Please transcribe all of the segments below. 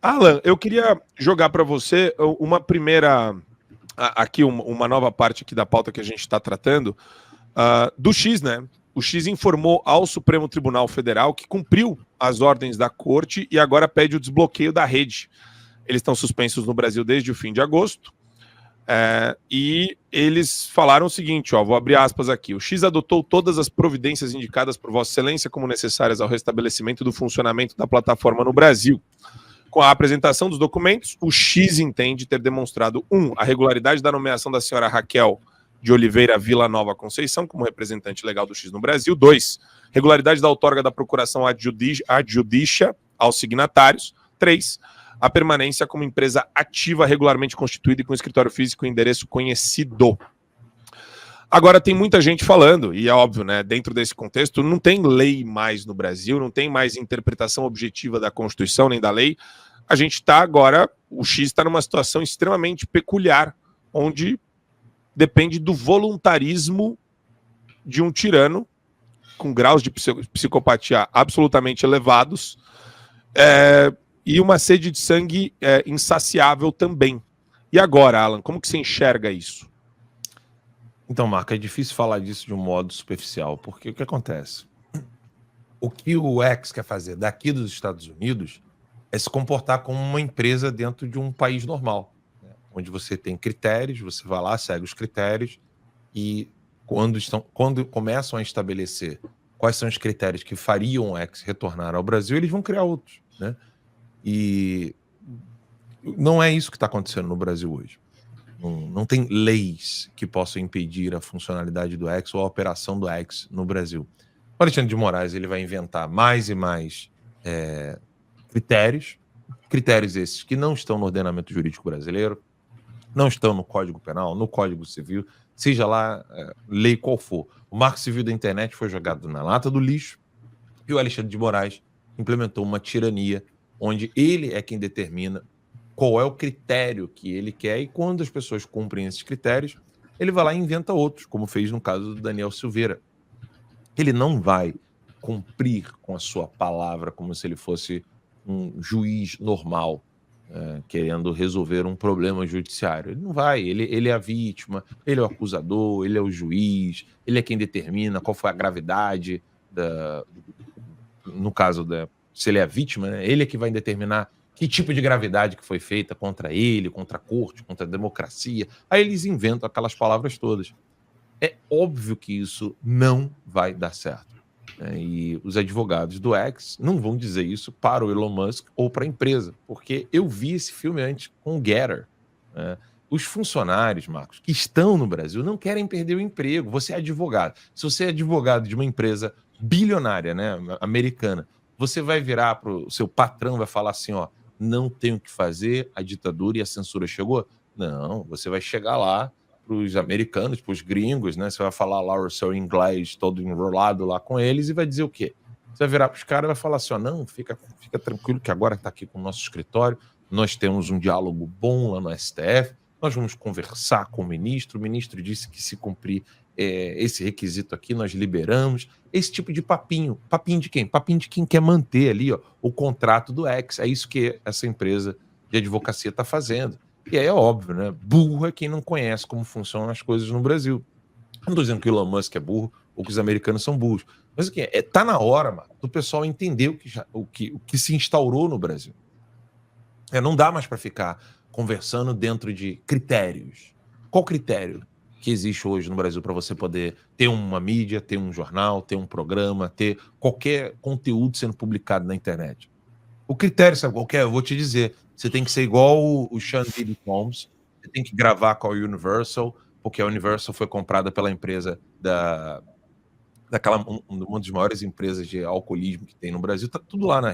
Alan, eu queria jogar para você uma primeira, aqui uma nova parte aqui da pauta que a gente está tratando, do X, né? O X informou ao Supremo Tribunal Federal que cumpriu as ordens da corte e agora pede o desbloqueio da rede. Eles estão suspensos no Brasil desde o fim de agosto. E eles falaram o seguinte, ó, vou abrir aspas aqui. O X adotou todas as providências indicadas por Vossa Excelência como necessárias ao restabelecimento do funcionamento da plataforma no Brasil. Com a apresentação dos documentos, o X entende ter demonstrado, a regularidade da nomeação da senhora Raquel de Oliveira Vila Nova Conceição como representante legal do X no Brasil. 2, regularidade da outorga da procuração ad judicia aos signatários. 3, a permanência como empresa ativa regularmente constituída e com escritório físico e endereço conhecido. Agora, tem muita gente falando, e é óbvio, né, dentro desse contexto, não tem lei mais no Brasil, não tem mais interpretação objetiva da Constituição nem da lei. A gente está agora, o X está numa situação extremamente peculiar, onde depende do voluntarismo de um tirano, com graus de psicopatia absolutamente elevados, e uma sede de sangue insaciável também. E agora, Alan, como que você enxerga isso? Então, Marco, é difícil falar disso de um modo superficial, porque o que acontece? O que o X quer fazer daqui dos Estados Unidos é se comportar como uma empresa dentro de um país normal, né? Onde você tem critérios, você vai lá, segue os critérios, e quando começam a estabelecer quais são os critérios que fariam o X retornar ao Brasil, eles vão criar outros, né? E não é isso que está acontecendo no Brasil hoje. Não tem leis que possam impedir a funcionalidade do X ou a operação do X no Brasil. O Alexandre de Moraes ele vai inventar mais e mais critérios esses que não estão no ordenamento jurídico brasileiro, não estão no Código Penal, no Código Civil, seja lá lei qual for. O Marco Civil da Internet foi jogado na lata do lixo e o Alexandre de Moraes implementou uma tirania onde ele é quem determina qual é o critério que ele quer, e quando as pessoas cumprem esses critérios, ele vai lá e inventa outros, como fez no caso do Daniel Silveira. Ele não vai cumprir com a sua palavra como se ele fosse um juiz normal, querendo resolver um problema judiciário. Ele não vai, ele é a vítima, ele é o acusador, ele é o juiz, ele é quem determina qual foi a gravidade, no caso, se ele é a vítima, né? Ele é que vai determinar que tipo de gravidade que foi feita contra ele, contra a corte, contra a democracia. Aí eles inventam aquelas palavras todas. É óbvio que isso não vai dar certo, né? E os advogados do X não vão dizer isso para o Elon Musk ou para a empresa, porque eu vi esse filme antes com o Getter, né? Os funcionários, Marcos, que estão no Brasil não querem perder o emprego. Você é advogado. Se você é advogado de uma empresa bilionária, né, americana, você vai virar para o seu patrão, vai falar assim, ó, não tem o que fazer, a ditadura e a censura chegou? Não, você vai chegar lá para os americanos, para os gringos, né? Você vai falar lá o seu inglês todo enrolado lá com eles e vai dizer o quê? Você vai virar para os caras e vai falar assim, ó, não, fica tranquilo que agora está aqui com o nosso escritório, nós temos um diálogo bom lá no STF, nós vamos conversar com o ministro disse que se cumprir esse requisito aqui, nós liberamos. Esse tipo de papinho. Papinho de quem? Papinho de quem quer manter ali, ó, o contrato do X. É isso que essa empresa de advocacia está fazendo. E aí é óbvio, né? Burro é quem não conhece como funcionam as coisas no Brasil. Não estou dizendo que o Elon Musk é burro ou que os americanos são burros. Mas o que tá na hora, mano, do pessoal entender o que se instaurou no Brasil. Não dá mais para ficar conversando dentro de critérios. Qual critério que existe hoje no Brasil para você poder ter uma mídia, ter um jornal, ter um programa, ter qualquer conteúdo sendo publicado na internet? O critério, sabe qual que é? Eu vou te dizer. Você tem que ser igual o Sean Diddy Combs, você tem que gravar com a Universal, porque a Universal foi comprada pela empresa uma das maiores empresas de alcoolismo que tem no Brasil. Tá tudo lá, né?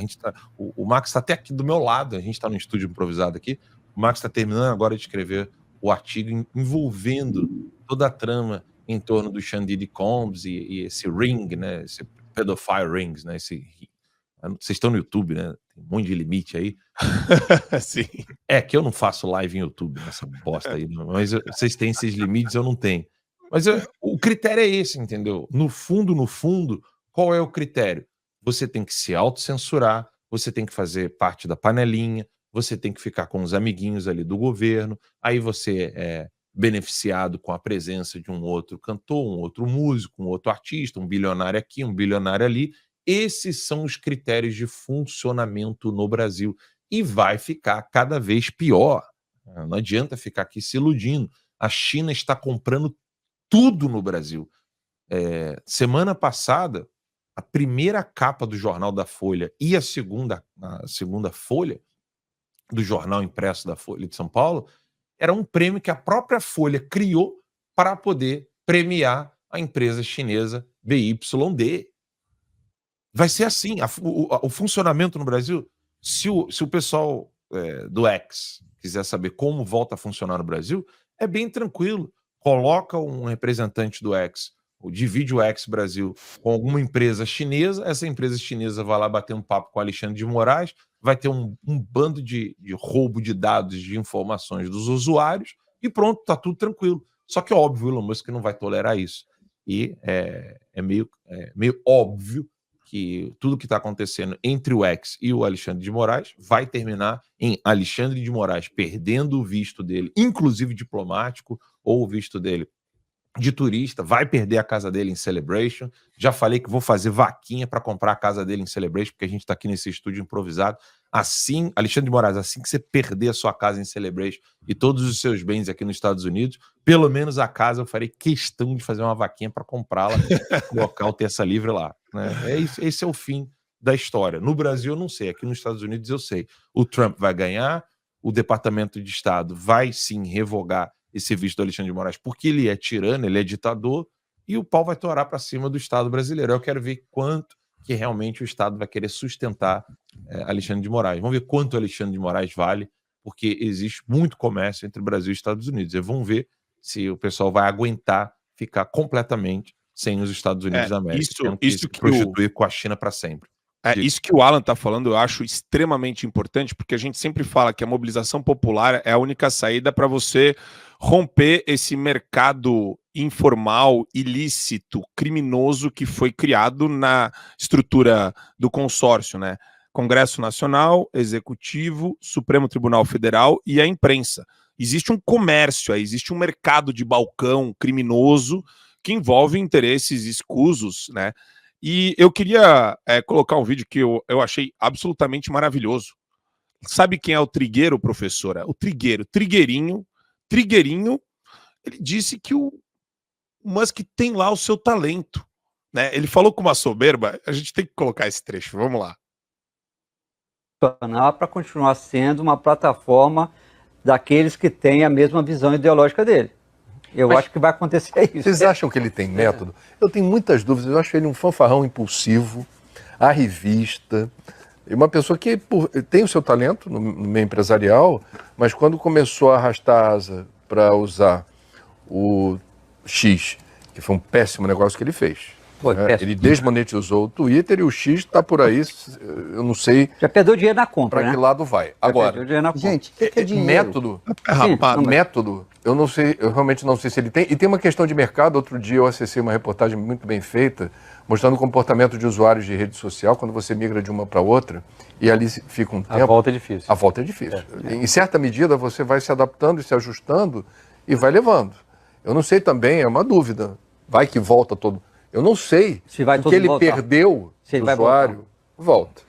O Max está até aqui do meu lado, a gente está no estúdio improvisado aqui. O Max está terminando agora de escrever o artigo envolvendo toda a trama em torno do Sean Diddy Combs e esse ring, né? Esse pedophile rings, né? Vocês estão no YouTube, né? Tem um monte de limite aí. Sim. É que eu não faço live em YouTube nessa bosta aí, mas vocês têm esses limites, eu não tenho. Mas o critério é esse, entendeu? No fundo, qual é o critério? Você tem que se autocensurar, você tem que fazer parte da panelinha, você tem que ficar com os amiguinhos ali do governo, aí você é beneficiado com a presença de um outro cantor, um outro músico, um outro artista, um bilionário aqui, um bilionário ali. Esses são os critérios de funcionamento no Brasil. E vai ficar cada vez pior. Não adianta ficar aqui se iludindo. A China está comprando tudo no Brasil. Semana passada, a primeira capa do jornal da Folha e a segunda folha do jornal impresso da Folha de São Paulo era um prêmio que a própria Folha criou para poder premiar a empresa chinesa BYD. Vai ser assim, o funcionamento no Brasil, se o pessoal do X quiser saber como volta a funcionar no Brasil, é bem tranquilo. Coloca um representante do X, ou divide o X Brasil com alguma empresa chinesa, essa empresa chinesa vai lá bater um papo com o Alexandre de Moraes, vai ter um bando de roubo de dados, de informações dos usuários, e pronto, tá tudo tranquilo. Só que, óbvio, o Elon Musk não vai tolerar isso. E é meio óbvio que tudo que está acontecendo entre o X e o Alexandre de Moraes vai terminar em Alexandre de Moraes perdendo o visto dele, inclusive diplomático, ou o visto dele de turista, vai perder a casa dele em Celebration. Já falei que vou fazer vaquinha para comprar a casa dele em Celebration, porque a gente está aqui nesse estúdio improvisado. Assim, Alexandre de Moraes, assim que você perder a sua casa em Celebration e todos os seus bens aqui nos Estados Unidos, pelo menos a casa eu farei questão de fazer uma vaquinha para comprá-la, colocar o terça livre lá. Né? Esse é o fim da história. No Brasil eu não sei, aqui nos Estados Unidos eu sei. O Trump vai ganhar, o Departamento de Estado vai sim revogar esse visto do Alexandre de Moraes, porque ele é tirano, ele é ditador, e o pau vai torar para cima do Estado brasileiro. Eu quero ver quanto que realmente o Estado vai querer sustentar Alexandre de Moraes. Vamos ver quanto o Alexandre de Moraes vale, porque existe muito comércio entre Brasil e Estados Unidos. E vamos ver se o pessoal vai aguentar ficar completamente sem os Estados Unidos da América, isso que prostituir com a China para sempre. Isso que o Alan está falando, eu acho extremamente importante, porque a gente sempre fala que a mobilização popular é a única saída para você romper esse mercado informal, ilícito, criminoso que foi criado na estrutura do consórcio, né? Congresso Nacional, Executivo, Supremo Tribunal Federal e a imprensa. Existe um comércio aí, existe um mercado de balcão criminoso que envolve interesses escusos, né? E eu queria colocar um vídeo que eu achei absolutamente maravilhoso. Sabe quem é o Trigueiro, professora? O Trigueirinho, ele disse que o Musk tem lá o seu talento. Né? Ele falou com uma soberba, a gente tem que colocar esse trecho, vamos lá. Para continuar sendo uma plataforma daqueles que têm a mesma visão ideológica dele. Eu acho que vai acontecer isso. Vocês acham que ele tem método? Eu tenho muitas dúvidas. Eu acho ele um fanfarrão impulsivo, arrivista, uma pessoa que tem o seu talento no meio empresarial, mas quando começou a arrastar a asa para usar o X, que foi um péssimo negócio que ele fez. Ele desmonetizou o Twitter e o X está por aí, eu não sei... Já perdeu dinheiro na compra, para que lado vai. Agora, gente, o que é dinheiro? Método, eu não sei, eu realmente não sei se ele tem. E tem uma questão de mercado. Outro dia eu acessei uma reportagem muito bem feita, mostrando o comportamento de usuários de rede social quando você migra de uma para outra, e ali fica um tempo... A volta é difícil. A volta é difícil. Em certa medida você vai se adaptando e se ajustando e vai levando. Eu não sei também, é uma dúvida. Vai que volta todo... Eu não sei se vai o que ele perdeu do usuário, volta.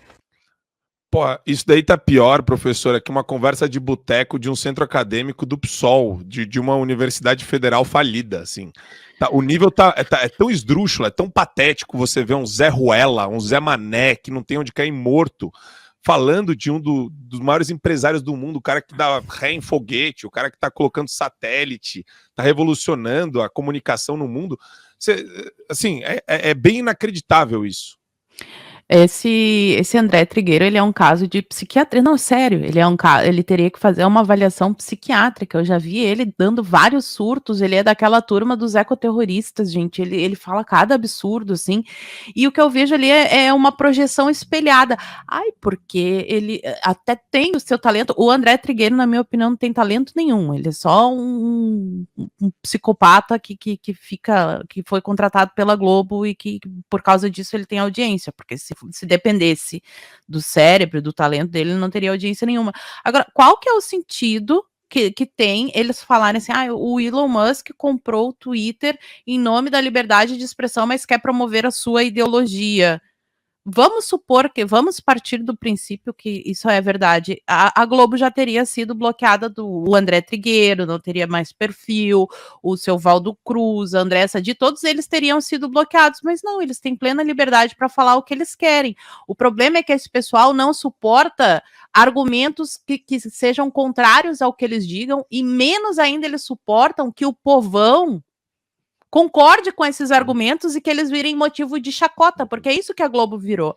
Pô, isso daí tá pior, professor, que uma conversa de boteco de um centro acadêmico do PSOL, de uma universidade federal falida, assim. Tá, o nível é tão esdrúxulo, é tão patético você ver um Zé Ruela, um Zé Mané, que não tem onde cair morto, falando de um dos maiores empresários do mundo, o cara que dá ré em foguete, o cara que tá colocando satélite, tá revolucionando a comunicação no mundo. Assim, é bem inacreditável isso. Esse André Trigueiro, ele é um caso de psiquiatria. Não, sério, ele teria que fazer uma avaliação psiquiátrica. Eu já vi ele dando vários surtos. Ele é daquela turma dos ecoterroristas, gente. Ele fala cada absurdo, assim. E o que eu vejo ali é uma projeção espelhada. Ai, porque ele até tem o seu talento. O André Trigueiro, na minha opinião, não tem talento nenhum. Ele é só um psicopata que foi contratado pela Globo e que, por causa disso, ele tem audiência. Porque se se dependesse do cérebro, do talento dele, ele não teria audiência nenhuma. Agora, qual que é o sentido que tem eles falarem assim, o Elon Musk comprou o Twitter em nome da liberdade de expressão, mas quer promover a sua ideologia? Vamos partir do princípio que isso é verdade. A Globo já teria sido bloqueada o André Trigueiro, não teria mais perfil, o seu Valdo Cruz, a André Sadi, todos eles teriam sido bloqueados, mas não, eles têm plena liberdade para falar o que eles querem. O problema é que esse pessoal não suporta argumentos que sejam contrários ao que eles digam, e menos ainda eles suportam que o povão concorde com esses argumentos e que eles virem motivo de chacota, porque é isso que a Globo virou.